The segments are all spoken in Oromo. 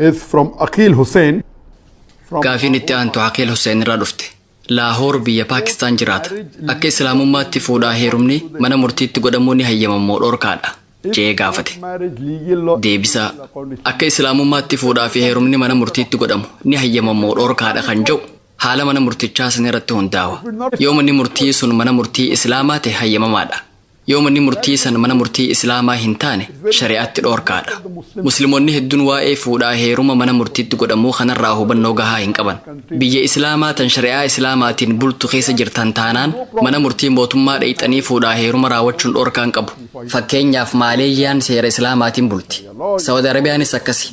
is from Aqil Hussain. Gaafiin itti aantu Aqil Hussain irraa dhufte. Lahore biyya Pakistan jiraata. Akka Islaamummaatti fuudhaa heerumni mana murtiitti godhamuun ni hayyamamoo dhorkaadha jee gaafate. Deebisaa akka Islaamummaatti fuudhaa fi heerumni mana murtiitti godhamu ni hayyamamoo dhorkaadha kan jedhu haala mana murtichaa san irratti hundaa'a. Yoo manni murtii sun mana murtii Islaamaa ta'e hayyamamaadha. Yoo manni murtii san mana murtii Islaamaa hin taane shari'aatti dhorkaadha. Musliimonni hedduun waa'ee fuudhaa heeruma mana murtiitti godhamuu kanarraa hubannoo gahaa hin qaban. Biyya Islaamaa tan shari'aa Islaamaatiin bultu keessa jirtan taanaan mana murtii mootummaa dheeyxanii fuudhaa heeruma raawwachuun dhorkaan qabu. Fakkeenyaaf Maaleeyyaan seera Islaamaatiin bulti. Saawud Arabiyaanis akkasi.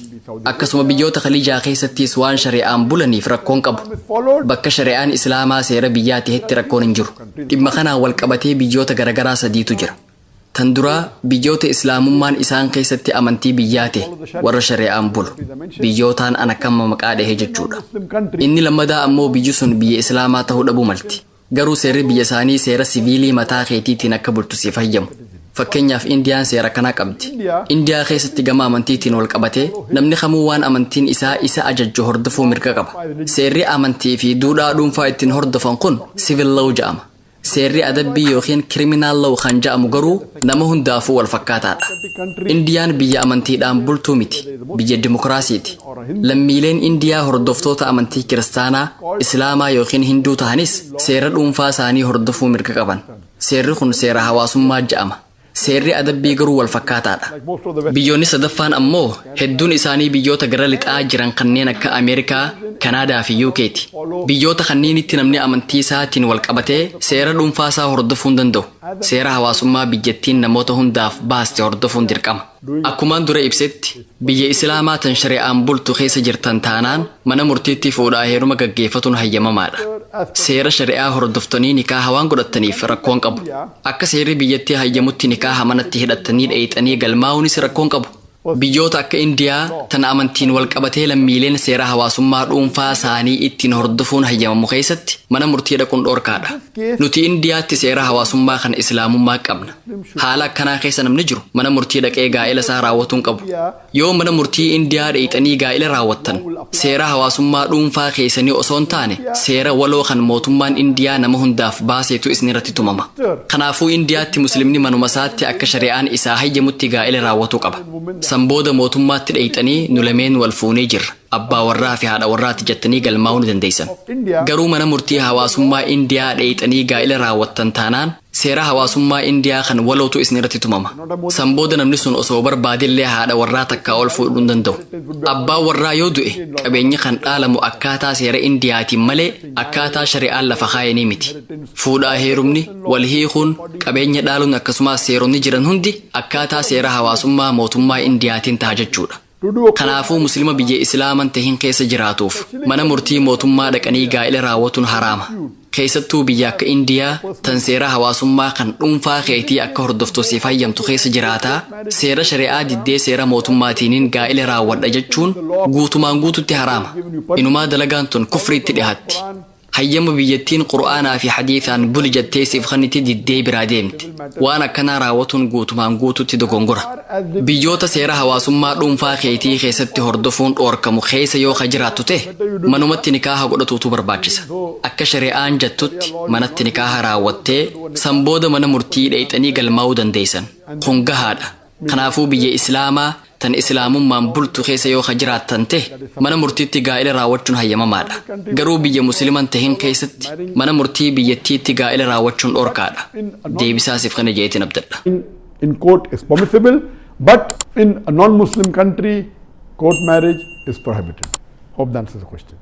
Akkasuma biyyoota Khaliijaa keessattis waan shari'aan bulaniif rakkoon qabu. Bakka shari'aan Islaamaa seera biyyaatti hetti rakkoon hin jiru. Dhimma kanaan wal qabatee biyyoota garaagaraa sadiitu jira. Tan duraa biyyoota Islaamummaan isaan keessatti amantii biyyaate warra shari'aan bulu. Biyyootaan ana kamma maqaa dhahee jechuudha. Inni lammadaa ammoo biyyi sun biyya Islaamaa ta'uu dhabuu malti. Garuu seerri biyya isaanii seera siviilii mataa keetiitiin akka bultu siif hayyamu. Fakkeenyaaf Indiyaan seera kanaa qabdi. Indiyaa keessatti gama amantiitiin wal qabatee namni kamuu waan amantiin isaa isa ajajju hordofuu mirga qaba. Seerri amantii fi duudhaa dhuunfaa ittiin hordofan kun civil law jedhama. Seerri adabbii yookiin criminal law kan jedhamu garuu nama hundaafuu wal fakkaataadha. Indiyaan biyya amantiidhaan bultuu miti, biyya dimokiraasiiti. Lammiileen Indiyaa hordoftoota amantii kiristaanaa, Islaamaa yookiin Hinduu ta'anis seera dhuunfaa isaanii hordofuu mirga qaban. Seerri kun seera hawaasummaa jedhama. Seerri adabbii garuu wal fakkaataadha. Biyyoonni sadaffaan ammoo hedduun isaanii biyyoota gara lixaa jiran kanneen akka Ameerikaa, Kanaadaa fi UK'ti. Biyyoota kanneenitti namni amantii isaatiin wal qabatee seera dhuunfaa isaa hordofuu hin danda'u. Seera hawaasummaa biyyattiin namoota hundaaf baaste hordofuun dirqama. Akkumaan dura ibsetti biyya Islaamaa tan shari'aan bultu keessa jirtan taanaan mana murtiitti fuudhaa heeruma gaggeeffatuun hayyamamaadha. Seera shari'aa hordoftanii nikaaha waan godhattaniif rakkoon qabu. Akka seerri biyyattii hayyamutti nikaaha manatti hidhattanii dheeyxanii galmaa'uunis rakkoon qabu. Biyyoota akka Indiyaa tan amantiin wal qabatee lammiileen seera hawaasummaa dhuunfaa isaanii ittiin hordofuun hayyamamu keessatti mana murtii dhaquun dhorkaadha. Nuti Indiyaatti seera hawaasummaa kan Islaamummaa qabna. Haala akkanaa keessa namni jiru mana murtii dhaqee gaa'ela isaa raawwatuun qabu. Yoo mana murtii Indiyaa dheeyxanii gaa'ela raawwattan seera hawaasummaa dhuunfaa keessanii osoo hin taane seera waloo kan mootummaan Indiyaa nama hundaaf baaseetu isin irratti tumama. Kanaafuu Indiyaatti muslimni manuma isaatti akka shari'aan isaa hayyamutti gaa'ela raawwatuu qaba. Sanbooda mootummaatti dheeyxanii nu lameen wal fuunee jirra. Abbaa warraa fi haadha warraatti jettanii galmaa'uu ni dandeessan. Garuu mana murtii hawaasummaa Indiyaa dheeyxanii gaa'ela raawwattan taanaan seera hawaasummaa Indiyaa kan walootu isin irratti tumama. Sanbooda namni sun osoo barbaadillee haadha warraa takkaa ol fuudhuu hin danda'u. Abbaan warraa yoo du'e qabeenya kan dhaalamu akkaataa seera Indiyaatiin malee akkaataa shari'aan lafa kaayanii miti. Fuudhaa heerumni wal hiikuun qabeenya dhaaluun akkasumas seeronni jiran hundi akkaataa seera hawaasummaa mootummaa Indiyaatiin ta'a jechuudha. Kanaafuu muslima biyya Islaaman tahin keessa jiraatuuf mana murtii mootummaa dhaqanii gaa'ela raawwatuun haraama. Keessattuu biyya akka Indiyaa tan seera hawaasummaa kan dhuunfaa keetii akka hordoftu siif hayyamtu keessa jiraataa seera shari'aa diddee seera mootummaatiiniin gaa'ela raawwadha jechuun guutumaan guututti haraama. Inumaa dalagaan tun kufriitti dhihaatti. Hayyama biyyattiin Qur'aanaa fi hadiisaan buli jettee siif kannitti diddee biraa deemti. Waan akkanaa raawwatuun guutumaan guututti dogongora. Biyyoota seera hawaasummaa dhuunfaa keetii keessatti hordofuun dhoorkamu keessa yoo ka jiraattu ta'e manumatti nikaaha godhatuutu barbaachisa. Akka shari'aan jettutti manatti nikaaha raawwattee sanbooda mana murtii dheeyxanii galmaa'uu dandeessan. Kun gahaadha. Kanaafuu biyya Islaamaa tan Islaamummaan bultu keessa yoo ka jiraattan ta'e mana murtiitti gaa'ela raawwachuun hayyamamaadha. Garuu biyya musliman tahin keessatti mana murtii biyyattiitti gaa'ela raawwachuun dhorkaadha. Deebisaasiif kana jeetiin abdadha. In court is permissible, but in a non-Muslim country, court marriage is prohibited. Hope that answers the question.